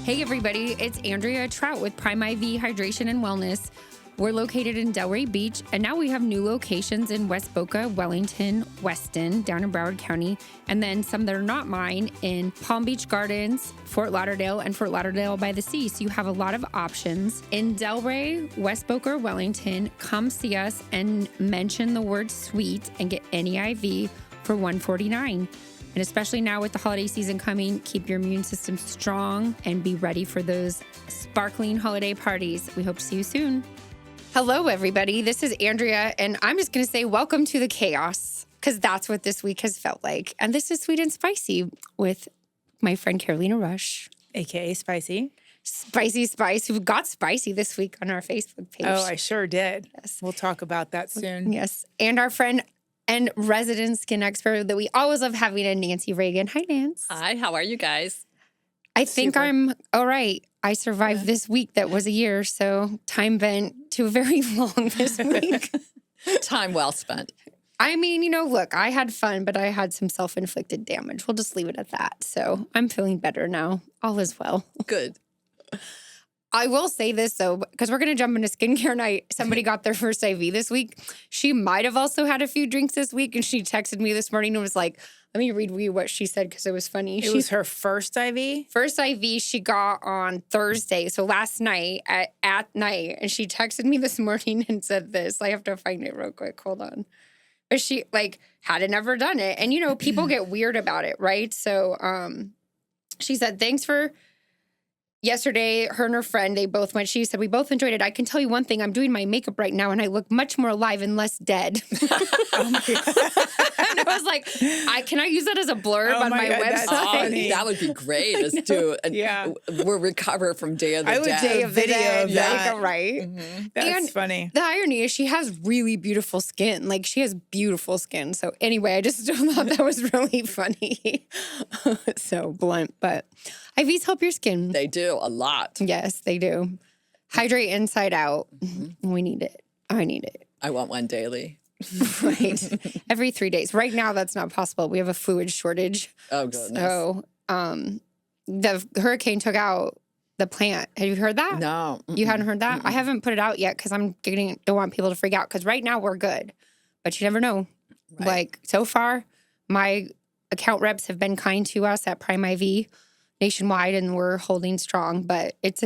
Hey everybody, it's Andrea Trout with Prime IV Hydration and Wellness. We're located in Delray Beach, and now we have new locations in West Boca, Wellington, Weston, down in Broward County, and then some that are not mine in Palm Beach Gardens, Fort Lauderdale, and Fort Lauderdale by the Sea. So you have a lot of options. In Delray, West Boca, or Wellington, come see us and mention the word sweet and get any IV for $149. And especially now with the holiday season coming, keep your immune system strong and be ready for those sparkling holiday parties. We hope to see you soon. Hello, everybody. This is Andrea, and I'm just going to say welcome to the chaos, because that's what this week has felt like. And this is Sweet and Spicy with my friend Carolina Rush. AKA Spicy. Spicy Spice, who got spicy this week on our Facebook page. Oh, I sure did. Yes. We'll talk about that soon. Yes. And our friend and resident skin expert that we always love having in Nancy Reagan. Hi, Nance. Hi, how are you guys? I think I'm all right. I survived this week that was a year, so time went too very long this week. Time well spent. I mean, you know, look, I had fun, but I had some self-inflicted damage. We'll just leave it at that. So I'm feeling better now. All is well. Good. I will say this, though, because we're going to jump into skincare night. Somebody got their first IV this week. She might have also had a few drinks this week, and she texted me this morning and was like, let me read you what she said because it was funny. It was her first IV? First IV she got on Thursday, so last night at night. And she texted me this morning and said this. I have to find it real quick. Hold on. But she, hadn't ever done it. And, you know, people get weird about it, right? So she said, thanks for... Yesterday, her and her friend, they both went. She said, we both enjoyed it. I can tell you one thing. I'm doing my makeup right now, and I look much more alive and less dead. Oh my God. And I was like, can I use that as a blurb on my God, website? funny. That would be great. Let's do it. We'll recover from Day of the I would Dead. say a video of that. Right? Mm-hmm. That's funny. The irony is she has really beautiful skin. Like, she has beautiful skin. So anyway, I just thought that was really funny. So blunt, but IVs help your skin. They do a lot. Yes, they do. Hydrate inside out. Mm-hmm. We need it. I need it. I want one daily. Right. Every 3 days. Right now, that's not possible. We have a fluid shortage. Oh, goodness. So the hurricane took out the plant. Have you heard that? No. You hadn't heard that? I haven't put it out yet because don't want people to freak out, because right now we're good. But you never know. Right. Like, so far, my account reps have been kind to us at Prime IV nationwide, and we're holding strong. But it's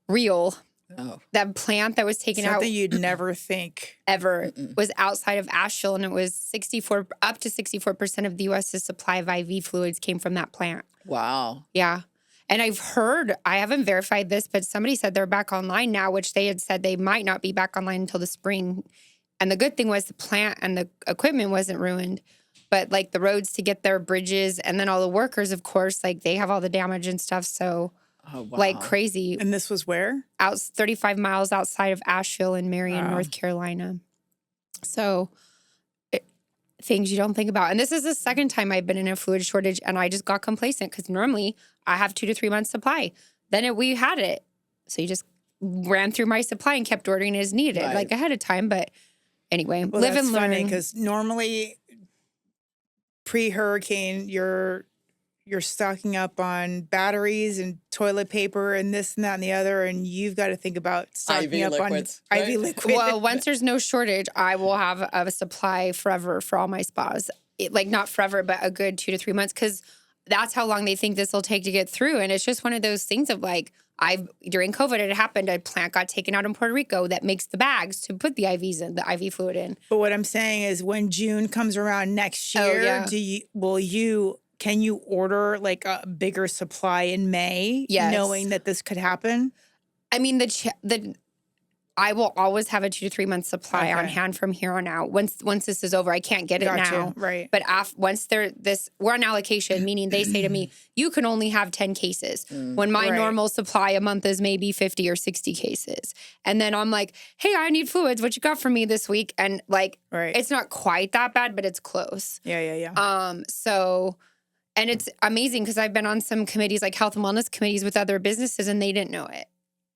real. Oh. That plant that was taken out Something you'd never think. ever was outside of Asheville, and it was up to 64% of the U.S.'s supply of IV fluids came from that plant. Wow. Yeah. And I've heard, I haven't verified this, but somebody said they're back online now, which they had said they might not be back online until the spring. And the good thing was the plant and the equipment wasn't ruined, but the roads to get their bridges, and then all the workers, of course, they have all the damage and stuff. So Oh, wow. crazy. And this was where? 35 miles outside of Asheville in Marion, North Carolina. So things you don't think about. And this is the second time I've been in a fluid shortage, and I just got complacent because normally I have 2 to 3 months supply. Then we had it. So you just ran through my supply and kept ordering as needed, Right. ahead of time. But anyway, Well, live that's and learn. funny because normally pre-hurricane, you're stocking up on batteries and toilet paper and this and that and the other, and you've got to think about stocking IV up liquids, on right? IV liquid. Well, once there's no shortage, I will have a supply forever for all my spas. Not forever, but a good 2 to 3 months, because that's how long they think this will take to get through. And it's just one of those things of during COVID, it happened. A plant got taken out in Puerto Rico that makes the bags to put the IVs in, the IV fluid in. But what I'm saying is, when June comes around next year, can you order a bigger supply in May, knowing that this could happen? I mean, I will always have a 2 to 3 month supply on hand from here on out. Once this is over, I can't get it now. Right. But once we're on allocation, meaning they say to me, you can only have 10 cases. When my normal supply a month is maybe 50 or 60 cases. And then I'm like, hey, I need fluids. What you got for me this week? And it's not quite that bad, but it's close. Yeah. And it's amazing because I've been on some committees, health and wellness committees with other businesses, and they didn't know it.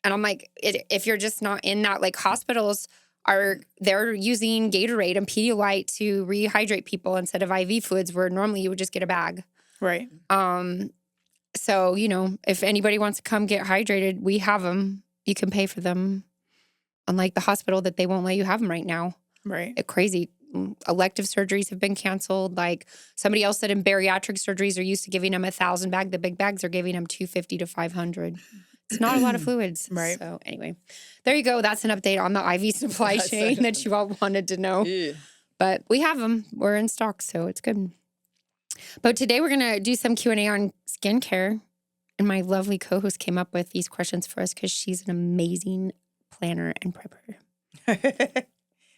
And I'm like, if you're just not in that, hospitals they're using Gatorade and Pedialyte to rehydrate people instead of IV fluids, where normally you would just get a bag. Right. So, if anybody wants to come get hydrated, we have them. You can pay for them. Unlike the hospital that they won't let you have them right now. Right. It's crazy. Elective surgeries have been canceled. Like somebody else said in bariatric surgeries, they're used to giving them 1,000 bag. The big bags are giving them 250 to 500. It's not a lot of fluids. Right. So anyway, there you go. That's an update on the IV supply chain that you all wanted to know. Yeah. But we have them. We're in stock, so it's good. But today we're going to do some Q&A on skincare. And my lovely co-host came up with these questions for us because she's an amazing planner and prepper.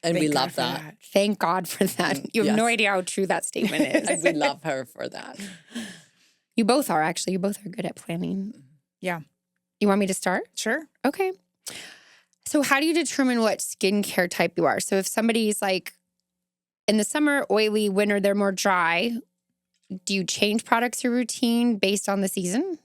And we love that. Thank God for that. You have no idea how true that statement is. We love her for that. You both are, actually. You both are good at planning. Yeah. You want me to start? Sure. Okay. So how do you determine what skincare type you are? So if somebody's like in the summer, oily, winter, they're more dry, do you change products or routine based on the season?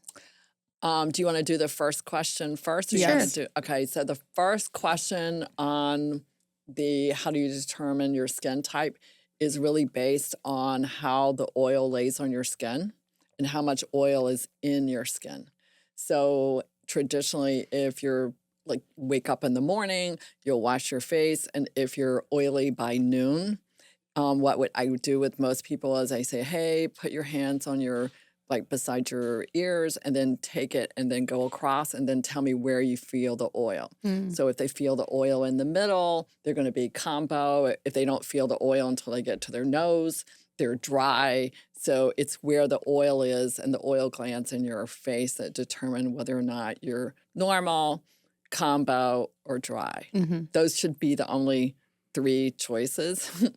Do you want to do the first question first? Or Yes. Okay, so the first question on how do you determine your skin type is really based on how the oil lays on your skin and how much oil is in your skin. So traditionally, if you're like wake up in the morning, you'll wash your face, and if you're oily by noon, what I would do with most people is I say, hey, put your hands on your beside your ears and then take it and then go across and then tell me where you feel the oil. So if they feel the oil in the middle, they're going to be combo. If they don't feel the oil until they get to their nose, they're dry. So it's where the oil is and the oil glands in your face that determine whether or not you're normal, combo, or dry. Those should be the only 3 choices.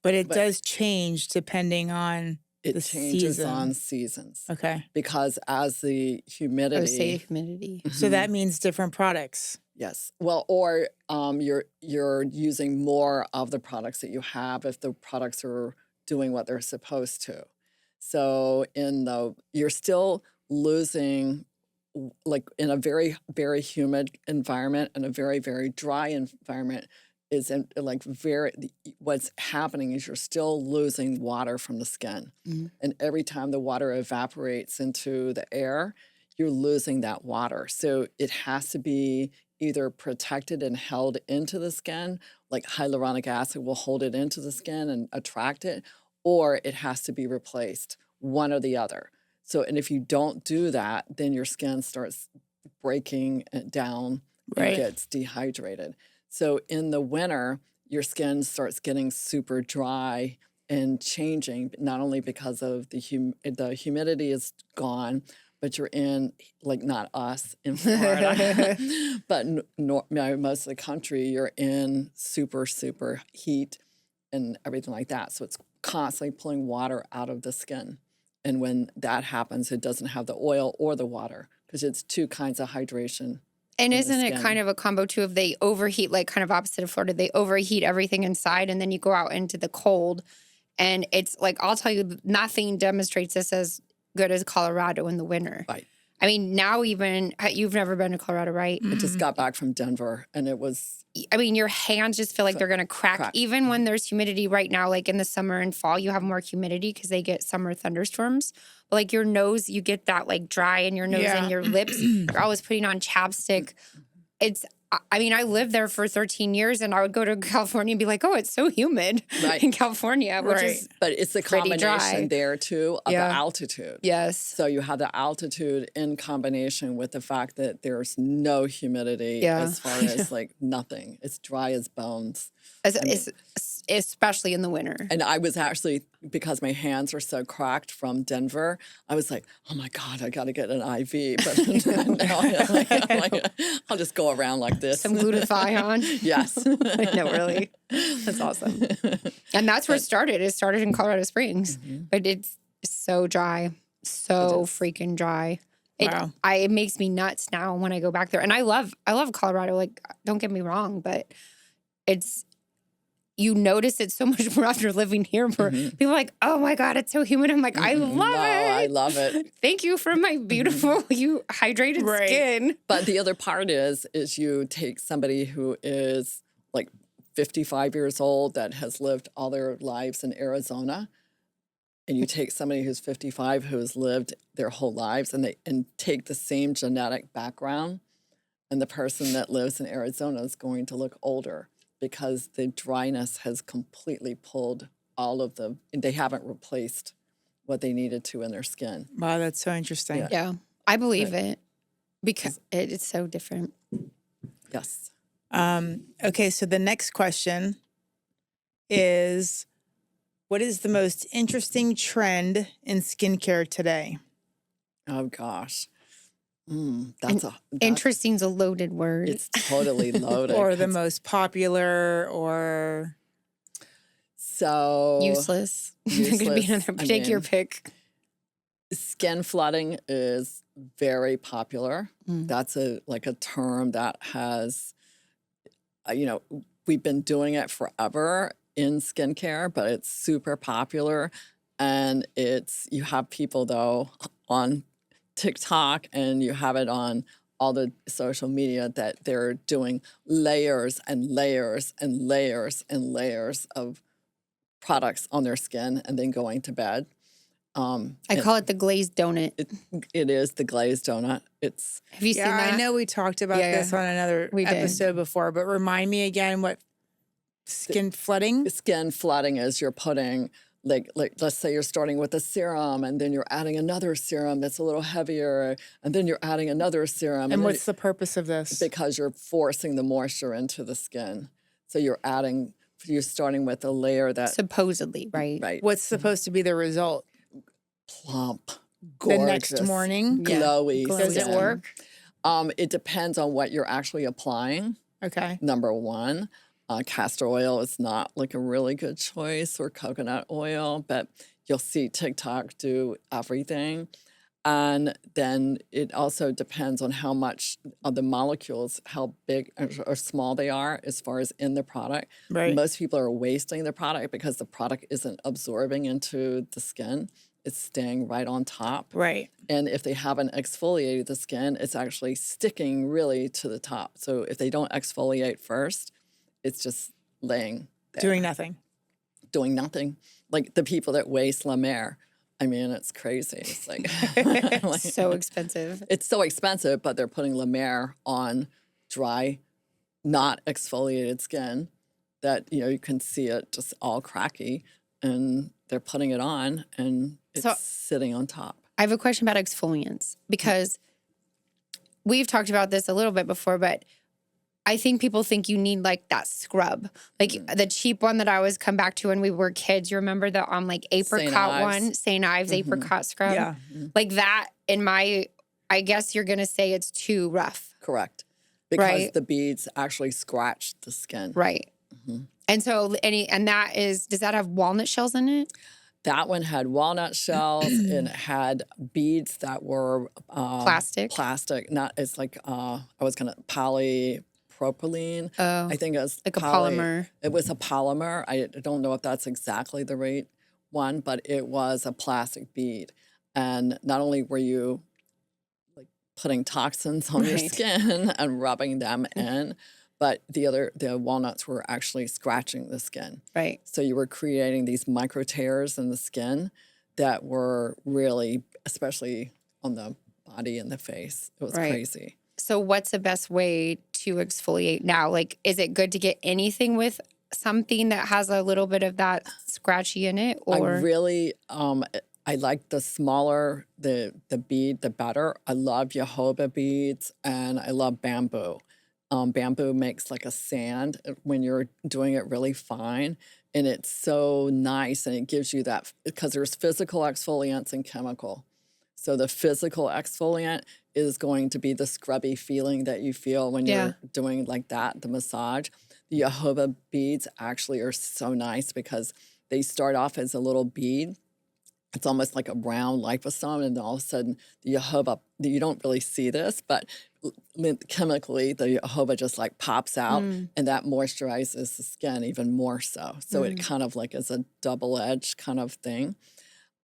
But it does change depending on It changes on seasons. Okay. Because as the humidity. I would say humidity. So that means different products. Yes. Well, or you're using more of the products that you have if the products are doing what they're supposed to. So you're still losing, like in a very, very humid environment and a very, very dry environment, what's happening is you're still losing water from the skin. And every time the water evaporates into the air, you're losing that water. So it has to be either protected and held into the skin, like hyaluronic acid will hold it into the skin and attract it, or it has to be replaced, one or the other. So, and if you don't do that, then your skin starts breaking down and gets dehydrated. So in the winter, your skin starts getting super dry and changing, not only because of the humidity is gone, but you're in, like not us in Florida, but most of the country, you're in super, super heat and everything like that. So it's constantly pulling water out of the skin. And when that happens, it doesn't have the oil or the water because it's 2 kinds of hydration. And isn't it kind of a combo too if they overheat, like kind of opposite of Florida, they overheat everything inside and then you go out into the cold and it's like, I'll tell you, nothing demonstrates this as good as Colorado in the winter. Right. I mean, now even, you've never been to Colorado, right? I just got back from Denver and it was... I mean, your hands just feel like they're going to crack. Even when there's humidity right now, like in the summer and fall, you have more humidity because they get summer thunderstorms. But like your nose, you get that like dry in your nose and your lips. You're always putting on chapstick. I mean, I lived there for 13 years and I would go to California and be like, oh, it's so humid in California, which is But it's the combination there too of the altitude. Yes. So you have the altitude in combination with the fact that there's no humidity as far as like nothing. It's dry as bones. Especially in the winter. And I was actually, because my hands are so cracked from Denver, I was like, oh my God, I got to get an IV. But now I'm like, I'll just go around like this. Some glutathione. Yes. No, really. That's awesome. And that's where it started. It started in Colorado Springs. But it's so dry. So freaking dry. It makes me nuts now when I go back there. And I love Colorado. Like, don't get me wrong, but you notice it so much more after living here where people are like, oh my God, it's so humid. I'm like, I love it. I love it. Thank you for my beautiful, hydrated skin. But the other part is you take somebody who is like 55 years old that has lived all their lives in Arizona. and you take somebody who's 55 who's lived their whole lives and take the same genetic background, and the person that lives in Arizona is going to look older because the dryness has completely pulled they haven't replaced what they needed to in their skin. Wow, that's so interesting. Yeah, I believe it because it's so different. Yes. Okay, so the next question is, what is the most interesting trend in skincare today? Oh, gosh. Interesting's a loaded word. It's totally loaded. Or the most popular, or... So... Useless. It could be another, take your pick. Skin flooding is very popular. That's a term that has, we've been doing it forever in skincare, but it's super popular. And you have people though on TikTok and you have it on all the social media that they're doing layers and layers and layers and layers of products on their skin and then going to bed. I call it the glazed donut. It is the glazed donut. Have you seen that? I know we talked about this on another episode before, but remind me again what skin flooding? Skin flooding is you're putting, like let's say you're starting with a serum and then you're adding another serum that's a little heavier and then you're adding another serum. And what's the purpose of this? Because you're forcing the moisture into the skin. So you're starting with a layer that... Supposedly, right? Right. What's supposed to be the result? Plump, gorgeous, the next morning, glowy. Does it work? It depends on what you're actually applying. Okay. Number one, castor oil is not like a really good choice, or coconut oil, but you'll see TikTok do everything. And then it also depends on how much of the molecules, how big or small they are as far as in the product. Right. Most people are wasting the product because the product isn't absorbing into the skin. It's staying right on top. Right. And if they haven't exfoliated the skin, it's actually sticking really to the top. So if they don't exfoliate first, it's just laying there. Doing nothing. Doing nothing. Like the people that waste La Mer. I mean, it's crazy. It's like... so expensive. It's so expensive, but they're putting La Mer on dry, not exfoliated skin that, you can see it just all cracky. And they're putting it on and it's sitting on top. I have a question about exfoliants because we've talked about this a little bit before, but I think people think you need like that scrub. Like the cheap one that I always come back to when we were kids. You remember the apricot one? St. Ives apricot scrub? Yeah. Like that I guess you're going to say it's too rough. Correct. Because the beads actually scratch the skin. Right. And so does that have walnut shells in it? That one had walnut shells and it had beads that were plastic. It's like I was gonna polypropylene. Oh, I think it was like a polymer. It was a polymer. I don't know if that's exactly the right one, but it was a plastic bead. And not only were you like putting toxins on your skin and rubbing them in, but the walnuts were actually scratching the skin. Right. So you were creating these micro tears in the skin that were really, especially on the body and the face. It was crazy. So what's the best way to exfoliate now? Like, is it good to get anything with something that has a little bit of that scratchy in it? Or I like the smaller the bead, the better. I love jojoba beads and I love bamboo. Bamboo makes like a sand when you're doing it really fine. And it's so nice and it gives you that, because there's physical exfoliants and chemical. So the physical exfoliant is going to be the scrubby feeling that you feel when you're doing like that, the massage. The jojoba beads actually are so nice because they start off as a little bead. It's almost like a brown liposome, and all of a sudden the jojoba, you don't really see this, but chemically the jojoba just like pops out and that moisturizes the skin even more so. So it kind of like is a double-edged kind of thing.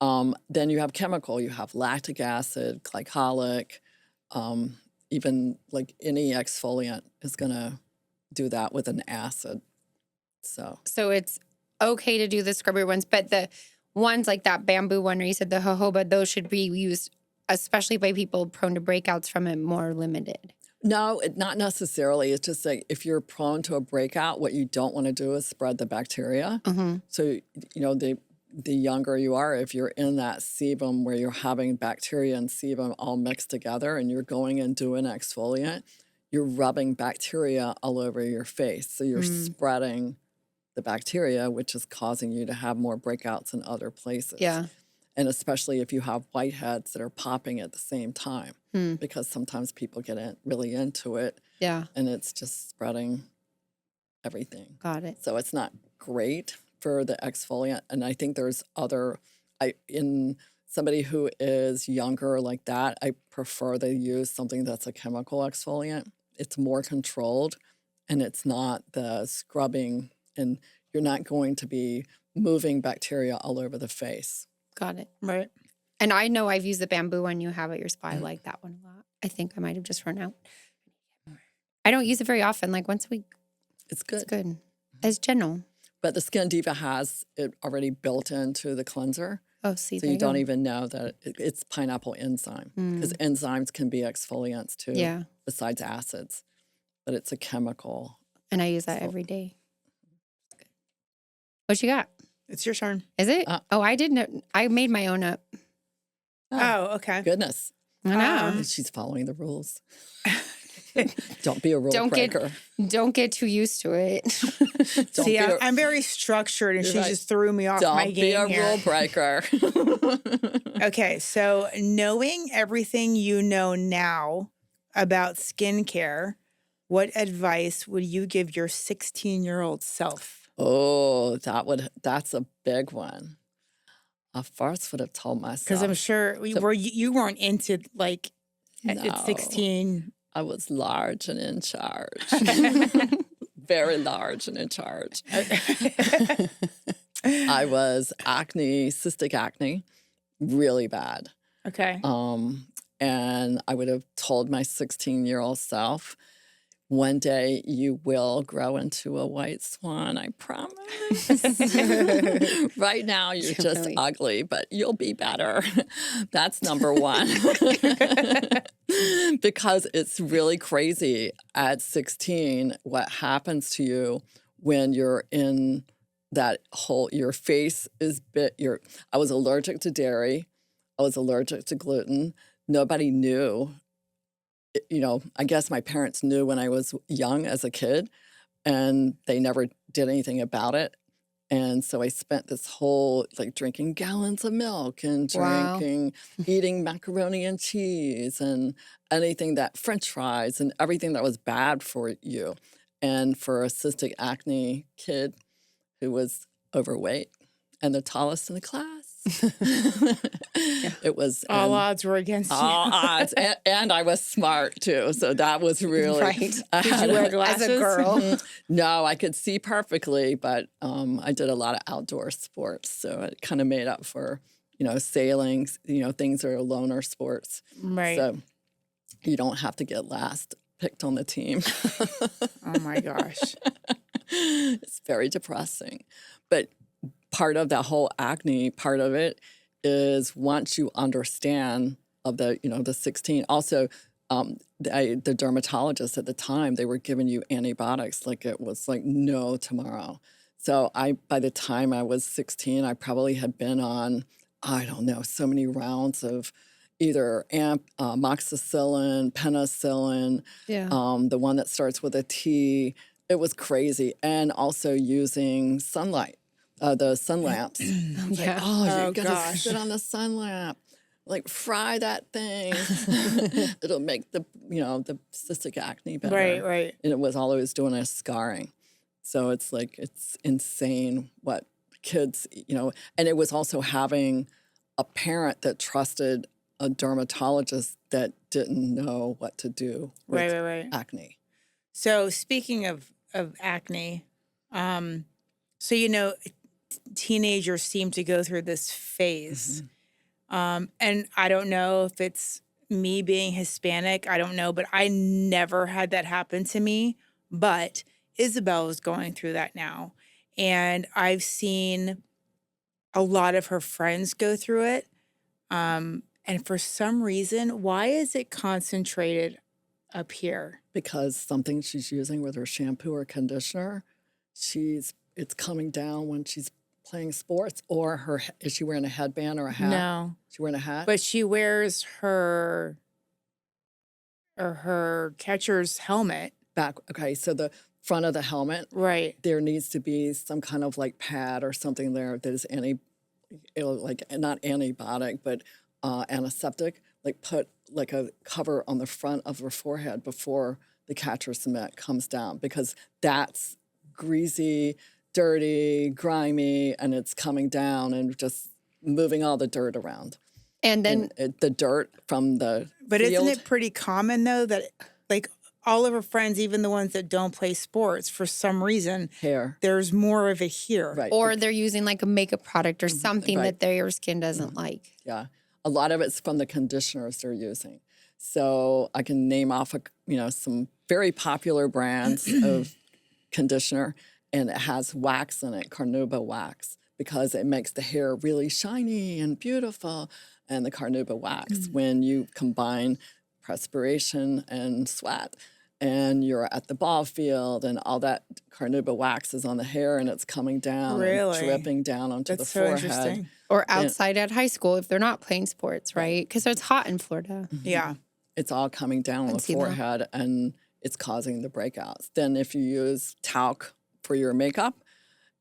Then you have chemical, you have lactic acid, glycolic, even like any exfoliant is gonna do that with an acid. So it's okay to do the scrubby ones, but ones like that bamboo one, or you said the jojoba, those should be used especially by people prone to breakouts from it, more limited. No, not necessarily. It's just like if you're prone to a breakout, what you don't want to do is spread the bacteria. So, the younger you are, if you're in that sebum where you're having bacteria and sebum all mixed together and you're going and doing an exfoliant, you're rubbing bacteria all over your face. So you're spreading the bacteria, which is causing you to have more breakouts in other places. Yeah. And especially if you have whiteheads that are popping at the same time, because sometimes people get really into it. Yeah. And it's just spreading everything. Got it. So it's not great for the exfoliant. And I think there's in somebody who is younger like that, I prefer they use something that's a chemical exfoliant. It's more controlled and it's not the scrubbing, and you're not going to be moving bacteria all over the face. Got it. Right. And I know I've used the bamboo one you have at your spa. I like that one a lot. I think I might have just run out. I don't use it very often, like once a week. It's good. It's good. It's gentle. But the Skin Diva has it already built into the cleanser. Oh, see, so you don't even know that it's pineapple enzyme, because enzymes can be exfoliants too, besides acids. But it's a chemical. And I use that every day. What you got? It's your turn. Is it? I didn't. I made my own up. Oh, okay. Goodness. I know. She's following the rules. Don't be a rule breaker. Don't get too used to it. See, I'm very structured, and she just threw me off my game. Don't be a rule breaker. Okay, so knowing everything you know now about skincare, what advice would you give your 16-year-old self? Oh, that's a big one. I first would have told myself. Because I'm sure you weren't into at 16. I was large and in charge. Very large and in charge. I was cystic acne, really bad. Okay. And I would have told my 16-year-old self, one day you will grow into a white swan, I promise. Right now you're just ugly, but you'll be better. That's number one. Because it's really crazy at 16 what happens to you when you're in that your face is bit. I was allergic to dairy. I was allergic to gluten. Nobody knew. I guess my parents knew when I was young as a kid, and they never did anything about it. And so I spent this whole, drinking gallons of milk and eating macaroni and cheese and anything French fries and everything that was bad for you. And for a cystic acne kid who was overweight and the tallest in the class, it was all odds were against you. All odds, and I was smart too, so that was really right. Did you wear glasses as a girl? No, I could see perfectly, but I did a lot of outdoor sports, so it kind of made up for sailing, things are loner sports, right? So you don't have to get last picked on the team. Oh my gosh, it's very depressing, but. Part of the whole acne part of it is once you understand of the 16. Also, the dermatologist at the time, they were giving you antibiotics like it was no tomorrow. So by the time I was 16, I probably had been on, I don't know, so many rounds of either amoxicillin, penicillin, the one that starts with a T. It was crazy. And also using sunlight. The sun lamps. You're gonna sit on the sun lamp, fry that thing. It'll make the cystic acne better. Right. And it was all I was doing is scarring. So it's insane what kids, and it was also having a parent that trusted a dermatologist that didn't know what to do with acne. So speaking of acne, teenagers seem to go through this phase. And I don't know if it's me being Hispanic. I don't know, but I never had that happen to me. But Isabel is going through that now. And I've seen a lot of her friends go through it. And for some reason, why is it concentrated up here? Because something she's using with her shampoo or conditioner, it's coming down when she's playing sports, or is she wearing a headband or a hat? No. She wearing a hat? But she wears her catcher's helmet. Okay, so the front of the helmet, Right. there needs to be some kind of like pad or something there that is like not antibiotic, but antiseptic. Like put like a cover on the front of her forehead before the catcher's mitt comes down, because that's greasy, dirty, grimy, and it's coming down and just moving all the dirt around. And then The dirt from the But field, isn't it pretty common, though, that like all of her friends, even the ones that don't play sports, for some reason, hair. there's more of it here. Right. or they're using like a makeup product or something Right. that their skin doesn't like. Yeah. A lot of it's from the conditioners they're using. So I can name off, some very popular brands of conditioner, and it has wax in it, carnauba wax, because it makes the hair really shiny and beautiful. And the carnauba wax, when you combine perspiration and sweat, and you're at the ball field and all that carnauba wax is on the hair and it's coming down Really? and dripping down onto That's the so forehead. interesting. Or outside at high school if they're not playing sports, right? Because it's hot in Florida. Yeah. It's all coming down on the see that. forehead and it's causing the breakouts. Then if you use talc for your makeup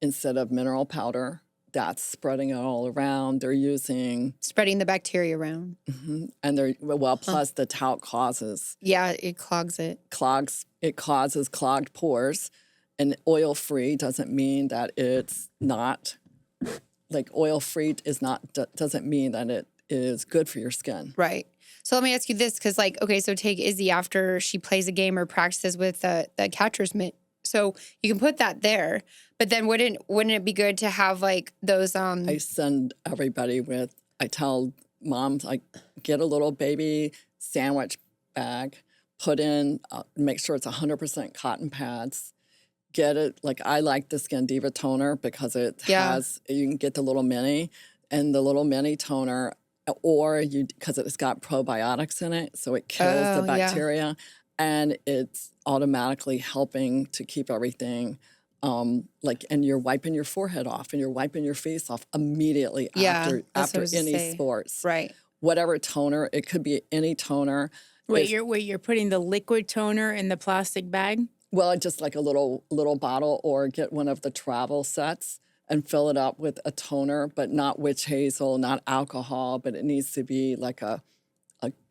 instead of mineral powder, that's spreading it all around. They're using, Spreading the bacteria around. and plus the talc causes Yeah, it clogs it. it causes clogged pores. And oil-free doesn't mean that it's not, like oil-free doesn't mean that it is good for your skin. Right. So let me ask you this, because so take Izzy after she plays a game or practices with the catcher's mitt. So you can put that there, but then wouldn't it be good to have like those? I send everybody I tell moms, get a little baby sandwich bag, put in, make sure it's 100% cotton pads. Get it, I like the Skin Diva toner because you can get the little mini, and the little mini toner, because it's got probiotics in it, so it kills the bacteria, and it's automatically helping to keep everything, and you're wiping your forehead off and you're wiping your face off immediately after any sports. Right. Whatever toner, it could be any toner. You're putting the liquid toner in the plastic bag? Well, just like a little bottle, or get one of the travel sets and fill it up with a toner, but not witch hazel, not alcohol, but it needs to be like a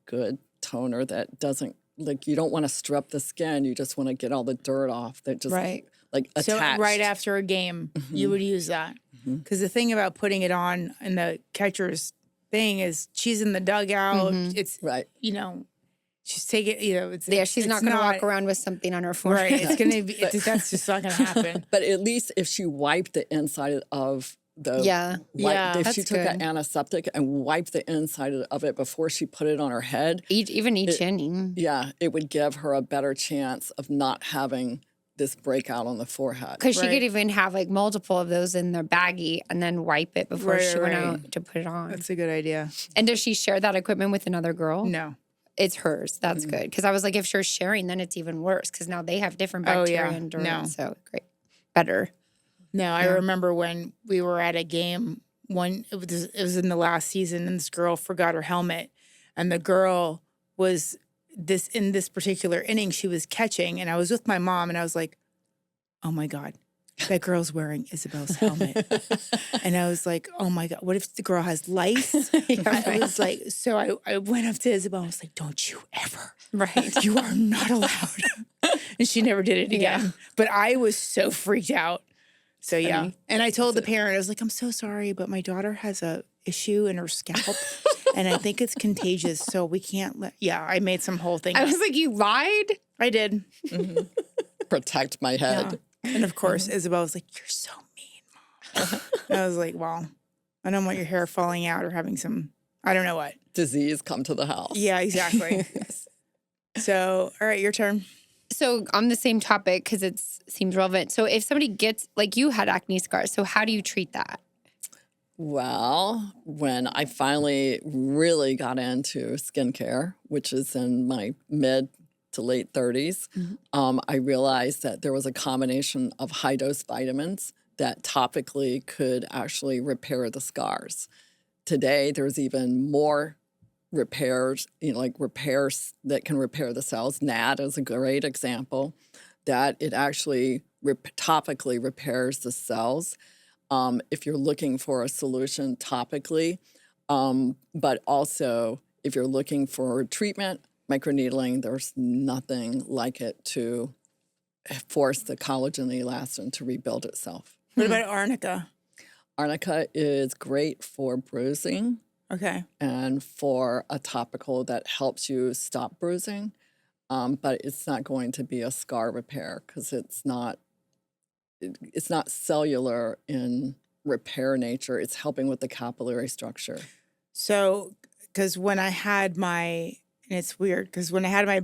good toner that doesn't, you don't want to strip the skin. You just want to get all the dirt off that just attached. So right after a game, you would use that. Because the thing about putting it on in the catcher's thing is she's in the dugout. It's, she's taking, She's not going to walk around with something on her forehead. Right. It's going to be, that's just not going to happen. But at least if she wiped the inside of if she took an antiseptic and wiped the inside of it before she put it on her head. Each inning. Yeah, it would give her a better chance of not having this breakout on the forehead. Because she could even have multiple of those in their baggie and then wipe it before she went out to put it on. That's a good idea. And does she share that equipment with another girl? No. It's hers. That's good. Because I was like, if she's sharing, then it's even worse. Because now they have different bacteria and dirt. No. So great. Better. No, I remember when we were at a game, it was in the last season, and this girl forgot her helmet. And the girl was in this particular inning, she was catching, and I was with my mom, and I was like, oh my God, that girl's wearing Isabel's helmet. And I was like, oh my God, what if the girl has lice? I was like, so I went up to Isabel and was like, don't you ever. Right. You are not allowed. And she never did it again. Yeah. But I was so freaked out. So yeah. And I told the parent, I was like, I'm so sorry, but my daughter has a issue in her scalp. And I think it's contagious, so we can't I made some whole thing I up. was like, you lied? I did. Protect my head. Yeah. And of course, Isabel was like, you're so mean, Mom. And I was like, well, I don't want your hair falling out or having some, I don't know what. Disease come to the house. Yeah, exactly. So, all right, your turn. So on the same topic, because it seems relevant. So if somebody gets, you had acne scars, so how do you treat that? Well, when I finally really got into skincare, which is in my mid to late 30s, I realized that there was a combination of high dose vitamins that topically could actually repair the scars. Today, there's even more repairs, like repairs that can repair the cells. NAD is a great example that it actually topically repairs the cells. If you're looking for a solution topically, but also if you're looking for treatment, microneedling, there's nothing like it to force the collagen and elastin to rebuild itself. What about arnica? Arnica is great for bruising. Okay. And for a topical that helps you stop bruising, but it's not going to be a scar repair because it's not cellular in repair nature. It's helping with the capillary structure. So, because when I had and it's weird, because when I had my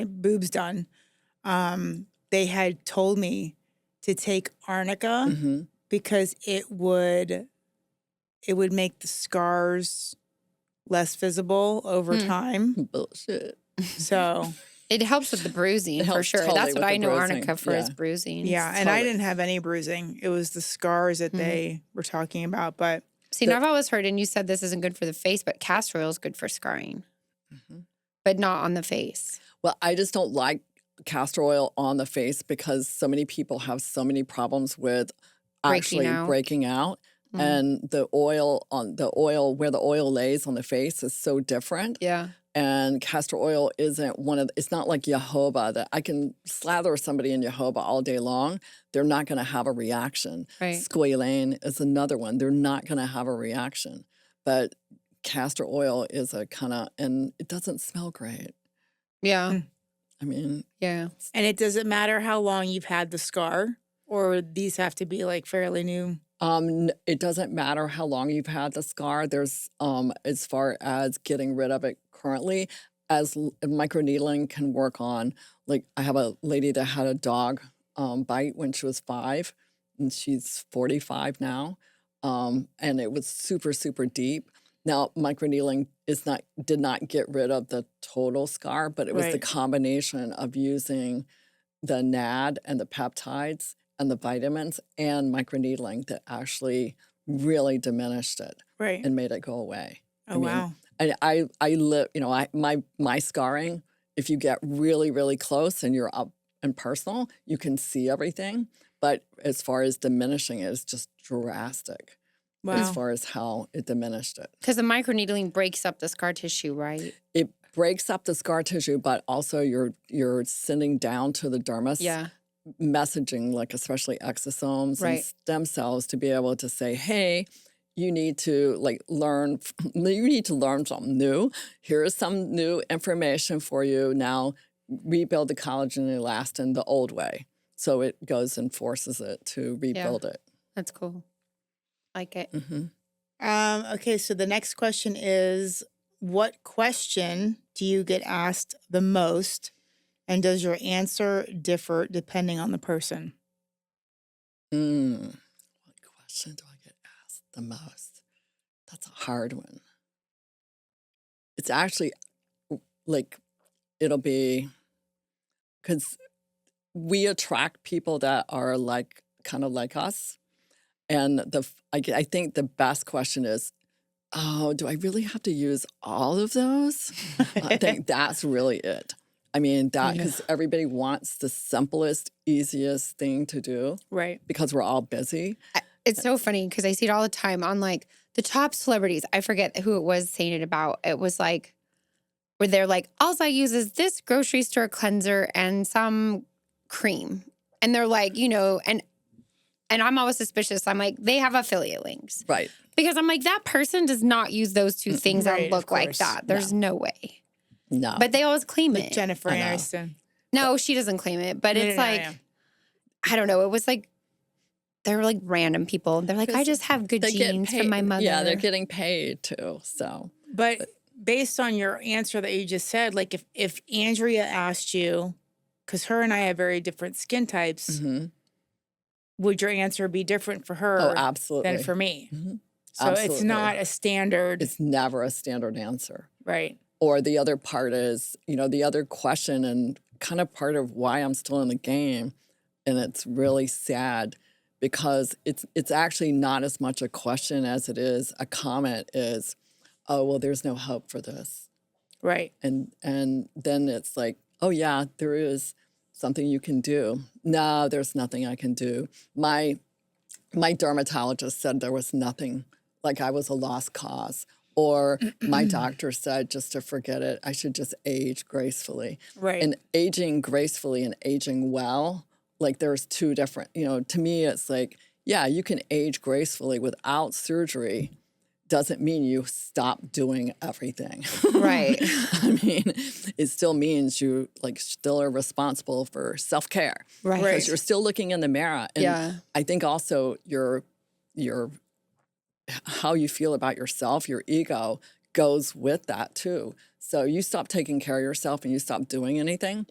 boobs done, they had told me to take arnica because it would make the scars less visible over time. Bullshit. So It helps with the bruising It for helps sure. totally That's what with I the know bruising. arnica for is Yeah. bruising. yeah, and I didn't have any bruising. It was the scars that they were talking about. But See, now I've always heard, and you said this isn't good for the face, but castor oil is good for scarring, but not on the face. Well, I just don't like castor oil on the face because so many people have so many problems with actually breaking out. And the oil where the oil lays on the face is so different. Yeah. And castor oil isn't it's not like jojoba that I can slather somebody in jojoba all day long. They're not going to have a reaction. Right. Squalane is another one. They're not going to have a reaction. But castor oil is and it doesn't smell great. Yeah. I mean, Yeah. and it doesn't matter how long you've had the scar, or these have to be like fairly new. it doesn't matter how long you've had the scar. There's, as far as getting rid of it currently, as microneedling can work on, like I have a lady that had a dog bite when she was 5, and she's 45 now, and it was super, super deep. Now, microneedling did not get rid of the total scar, but it was the combination of using the NAD and the peptides and the vitamins and microneedling that actually really diminished it Right. and made it go away. Oh, wow. And I live, my scarring, if you get really, really close and you're up and personal, you can see everything. But as far as diminishing it, it's just drastic. Wow. As far as how it diminished it. Because the microneedling breaks up the scar tissue, right? It breaks up the scar tissue, but also you're sending down to the dermis messaging, like especially exosomes and stem cells, to be able to say, hey, you need to learn something new. Here's some new information for you. Now rebuild the collagen and elastin the old way. So it goes and forces it to rebuild it. That's cool. Like it. Okay, so the next question is, what question do you get asked the most, and does your answer differ depending on the person? What question do I get asked the most? That's a hard one. It's actually it'll be because we attract people that are kind of like us. And I think the best question is, oh, do I really have to use all of those? I think that's really it. I mean, because everybody wants the simplest, easiest thing to do. Right. Because we're all busy. It's so funny because I see it all the time on the top celebrities. I forget who it was saying it about. It was where they're like, all I use is this grocery store cleanser and some cream. And they're like, and I'm always suspicious. I'm like, they have affiliate links. Right. Because I'm like, that person does not use those two things that look like that. There's no way. No. But they always claim it. Jennifer Aniston. No, she doesn't claim it. But it's I don't know. It was they were random people. They're like, I just have good genes from my mother. Yeah, they're getting paid too. So, But based on your answer that you just said, if Andrea asked you, because her and I have very different skin types, would your answer be different for Oh, her absolutely. than for me? Mhm. So it's Absolutely. not a standard, It's never a standard answer. right? Or the other part is, the other question and kind of part of why I'm still in the game, and it's really sad because it's actually not as much a question as it is a comment is, oh, well, there's no hope for this. Right. And then it's like, oh yeah, there is something you can do. No, there's nothing I can do. My dermatologist said there was nothing, like I was a lost cause. Or my doctor said just to forget it, I should just age gracefully. Right. And aging gracefully and aging well, like there's two different, to me it's like, yeah, you can age gracefully without surgery. Doesn't mean you stop doing everything. Right. I mean, it still means you still are responsible for self-care. Right. Because you're still looking in the mirror. And Yeah. I think also your how you feel about yourself, your ego goes with that too. So you stop taking care of yourself and you stop doing anything,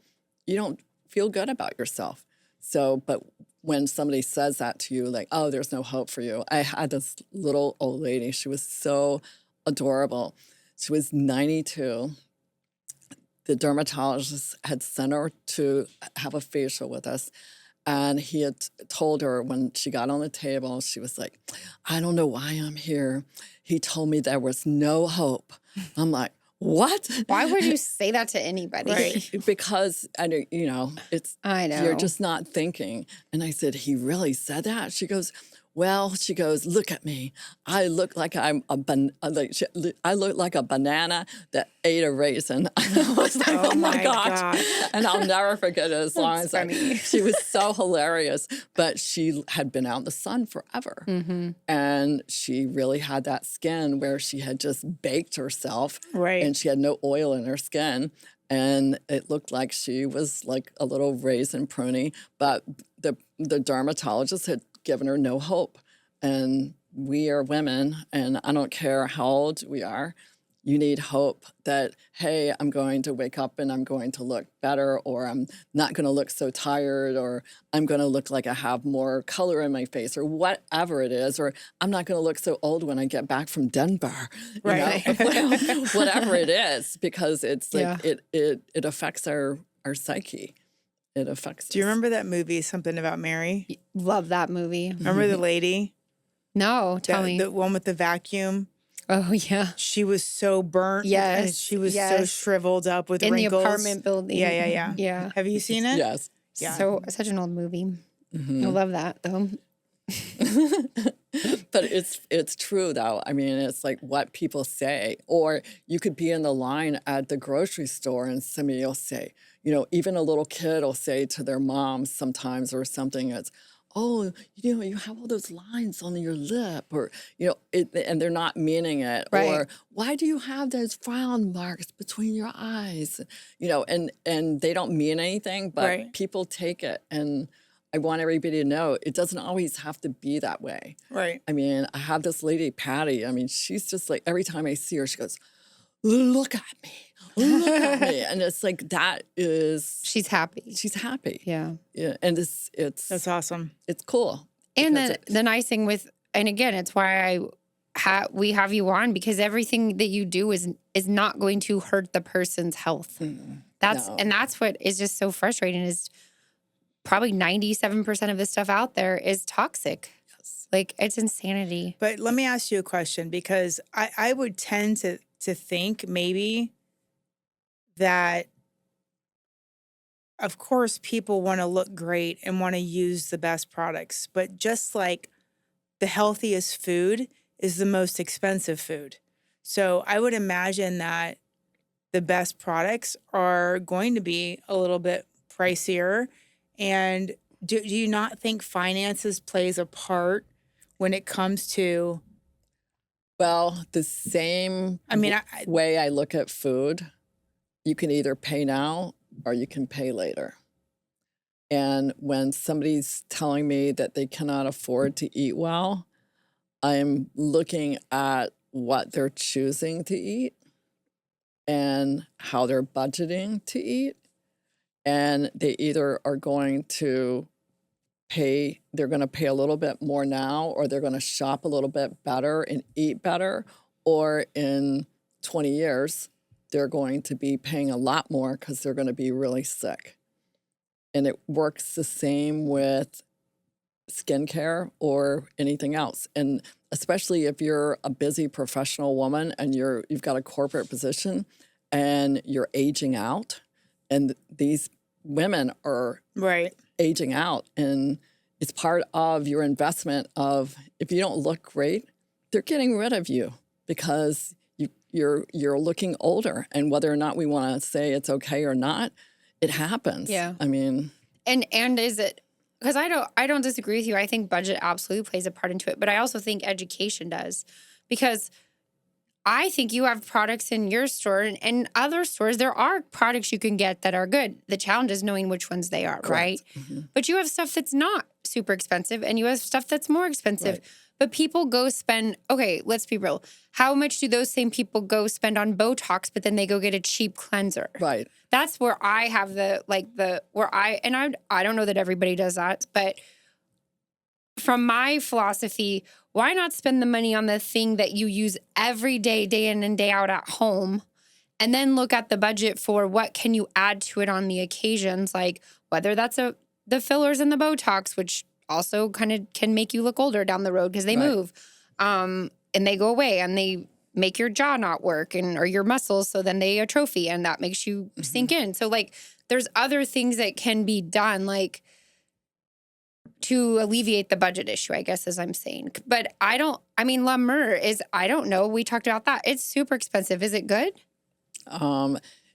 you don't feel good about yourself. So, but when somebody says that to you, like, oh, there's no hope for you. I had this little old lady. She was so adorable. She was 92. The dermatologist had sent her to have a facial with us. And he had told her when she got on the table, she was like, I don't know why I'm here. He told me there was no hope. I'm like, what? Why would you say that to anybody? Right. Because, it's, I know. you're just not thinking. And I said, he really said that? She goes, look at me. I look like I look like a banana that ate a raisin. I was like, oh my gosh. And I'll never forget it as long as she was so hilarious. But she had been out in the sun forever. Mm-hmm. And she really had that skin where she had just baked herself. Right. And she had no oil in her skin. And it looked like she was like a little raisin pruny. But the dermatologist had given her no hope. And we are women, and I don't care how old we are, you need hope that, hey, I'm going to wake up and I'm going to look better, or I'm not going to look so tired, or I'm going to look like I have more color in my face, or whatever it is, or I'm not going to look so old when I get back from Denver, Right. whatever it is, because it's like Yeah. it affects our psyche. It affects Do you us. remember that movie, Something About Mary? Love that movie. Remember the lady? No, tell me. The one with the vacuum? Oh, yeah. She was so burnt. Yes, And she was so yes. shriveled up with In wrinkles. the apartment building. Yeah. Yeah. Have you seen it? Yes. Yeah. So, such an old movie. Mhm. I love that, though. But it's true, though. I mean, it's like what people say. Or you could be in the line at the grocery store and somebody will say, even a little kid will say to their mom sometimes or something, it's, oh, you have all those lines on your lip, or, and they're not meaning it. Right. Or why do you have those frown marks between your eyes? And they don't mean anything, but Right. people take it. And I want everybody to know it doesn't always have to be that way. Right. I mean, I have this lady, Patty. I mean, she's just like, every time I see her, she goes, look at me, look at me. And it's like, that is, She's happy. she's happy. Yeah. Yeah. And That's awesome. it's cool. And because the nice thing with, and again, it's why we have you on, because everything that you do is not going to hurt the person's health. No. That's what is just so frustrating, is probably 97% of the stuff out there is toxic. Yes. Like, it's insanity. But let me ask you a question, because I would tend to think maybe that, of course, people want to look great and want to use the best products, but just like the healthiest food is the most expensive food. So I would imagine that the best products are going to be a little bit pricier. And do you not think finances plays a part when it comes to, Well, the same I mean, way I look at food, you can either pay now or you can pay later. And when somebody's telling me that they cannot afford to eat well, I'm looking at what they're choosing to eat and how they're budgeting to eat. And they either are going to they're going to pay a little bit more now, or they're going to shop a little bit better and eat better, or in 20 years, they're going to be paying a lot more because they're going to be really sick. And it works the same with skincare or anything else. And especially if you're a busy professional woman and you've got a corporate position and you're aging out, and these women are Right. aging out, and it's part of your investment of, if you don't look great, they're getting rid of you because you're looking older. And whether or not we want to say it's okay or not, it happens. Yeah. I mean, and is it, because I don't disagree with you. I think budget absolutely plays a part into it, but I also think education does, because I think you have products in your store and other stores. There are products you can get that are good. The challenge is knowing which ones they are, right? Mm-hmm. But you have stuff that's not super expensive and you have stuff that's more expensive. Right. But people go spend, okay, let's be real. How much do those same people go spend on Botox, but then they go get a cheap cleanser? Right. That's where I have I don't know that everybody does that, but from my philosophy, why not spend the money on the thing that you use every day, day in and day out at home, and then look at the budget for what can you add to it on the occasions, like whether that's the fillers and the Botox, which also kind of can make you look older down the road because they Right. move, and they go away and they make your jaw not work or your muscles, so then they atrophy and that makes you sink in. So like there's other things that can be done, like to alleviate the budget issue, I guess, as I'm saying. But I don't know. We talked about that. It's super expensive. Is it good?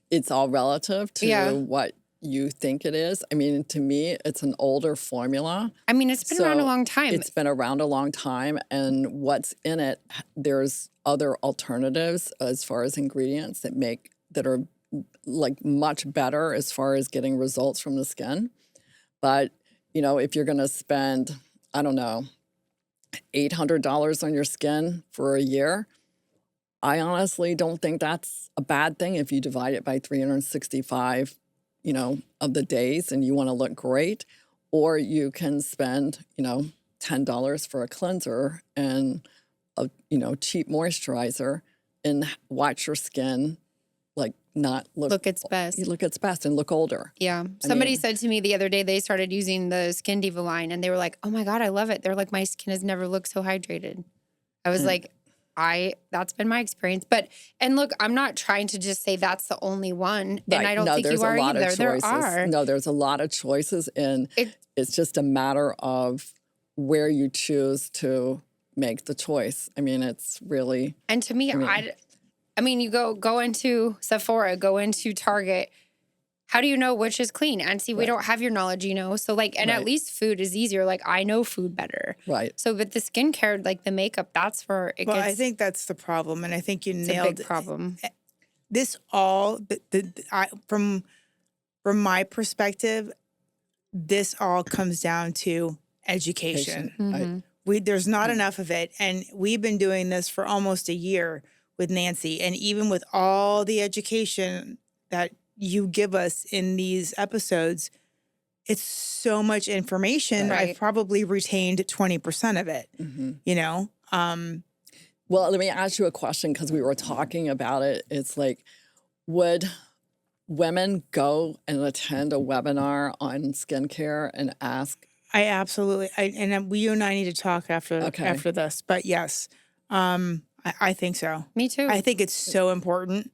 It's all relative to what you think it is. I mean, to me, it's an older formula. I mean, it's been around a long time. It's been around a long time. And what's in it, there's other alternatives as far as ingredients that are like much better as far as getting results from the skin. But, if you're going to spend, I don't know, $800 on your skin for a year, I honestly don't think that's a bad thing if you divide it by 365, of the days and you want to look great. Or you can spend, $10 for a cleanser and a, cheap moisturizer and watch your skin not look its best. You look its best and look older. Yeah. Somebody said to me the other day they started using the Skin Diva line and they were like, "Oh my God, I love it." They're like, "My skin has never looked so hydrated." I was like, that's been my experience. And look, I'm not trying to just say that's the only one. Right. And I don't think you are either. There are. No, there's a lot of choices, and it's just a matter of where you choose to make the choice. I mean, it's really. And to me, I mean, you go into Sephora, go into Target. How do you know which is clean? And see, we don't have your knowledge, So at least food is easier. Like I know food better. Right. So, but the skincare, like the makeup, that's where it gets. I think that's the problem. And I think you nailed a big problem. This all, from my perspective, this all comes down to education. Mm-hmm. There's not enough of it. And we've been doing this for almost a year with Nancy. And even with all the education that you give us in these episodes, it's so much information. Right. I've probably retained 20% of it, Well, let me ask you a question, because we were talking about it. It's like, would women go and attend a webinar on skincare and ask? I absolutely, you and I need to talk after this, but yes, I think so. Me too. I think it's so important.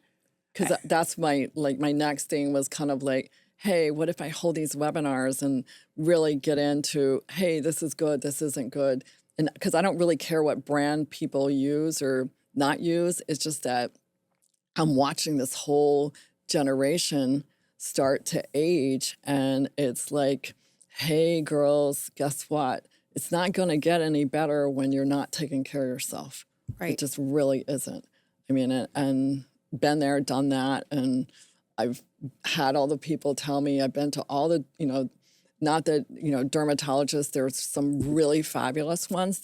Because that's my next thing was kind of like, hey, what if I hold these webinars and really get into, hey, this is good, this isn't good. And because I don't really care what brand people use or not use. It's just that I'm watching this whole generation start to age. And it's like, hey, girls, guess what? It's not going to get any better when you're not taking care of yourself. Right. It just really isn't. I mean, and been there, done that. And I've had all the people tell me, I've been to all the, not that, dermatologists, there's some really fabulous ones